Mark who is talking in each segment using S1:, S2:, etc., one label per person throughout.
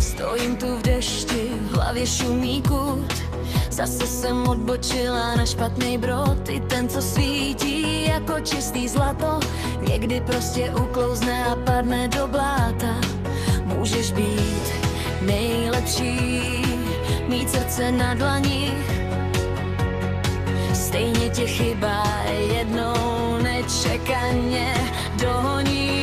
S1: Stojím tu v dešti, v hlavě šumí kůd. Zase jsem odbočila na špatný brod. I ten, co svítí jako čistý zlato, někdy prostě uklouzne a padne do bláta. Můžeš být nejlepší, mít srdce na dlani, stejně tě chyba jednou nečekaně dohoní.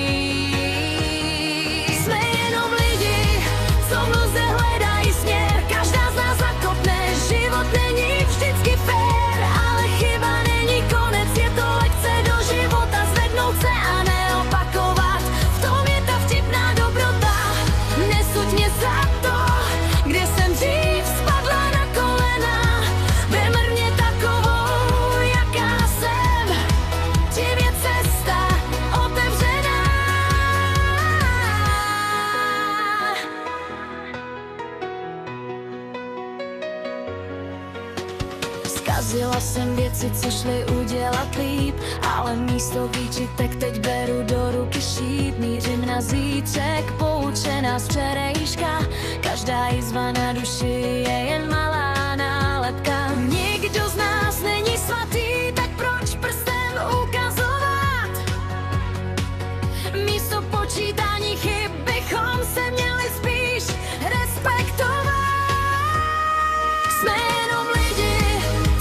S1: Jsme jenom lidi, co v mlze hledají směr. Každá z nás zakopne, život není vždycky fér, ale chyba není konec, je to lekce do života. Zvednout se a neopakovat, v tom je ta vtipná dobrota. Nesuď mě za to, kde jsem dřív spadla na kolena. Vemr mě takovou, jaká jsem, tím je cesta otevřená. Zkazila jsem věci, co šly udělat líp, ale místo výčitek teď beru do ruky šíp. Mířím na zítřek, poučená z včerejška. Každá jizva na duši je jen malá nálepka. Nikdo z nás není svatý, tak proč prstem ukazovat? Místo počítání chyb bychom se měli spíš respektovat. Jsme jenom lidi,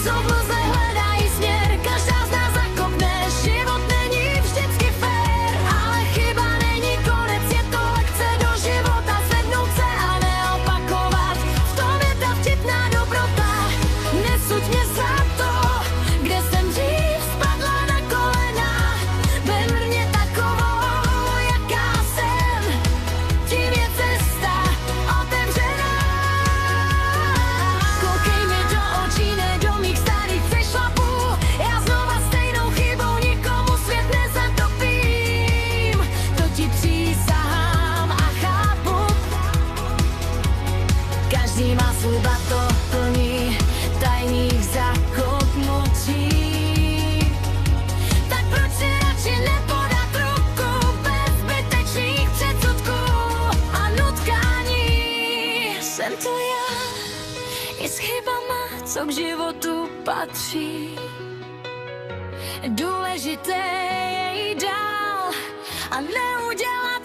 S1: co v mlze hledají směr. Každá z nás zakopne, život není vždycky fér, ale chyba není konec, je to lekce do života. Zvednout se a neopakovat, v tom je ta vtipná dobrota. Nesuď mě za to, kde jsem dřív spadla na kolena. Vemr mě takovou, jaká jsem, tím je cesta otevřená. Koukej mi do očí, ne do mých starých přešlapů. Já znova stejnou chybou nikomu svět nezatopím. To ti přísahám a chápu. Každý má svůj bato plný tajných zakopnutí. Tak proč si radši nepodat ruku bez zbytečných předsudků a nutkání? Jsem to já, i s chybama, co k životu patří. Důležité je jít dál a neudělat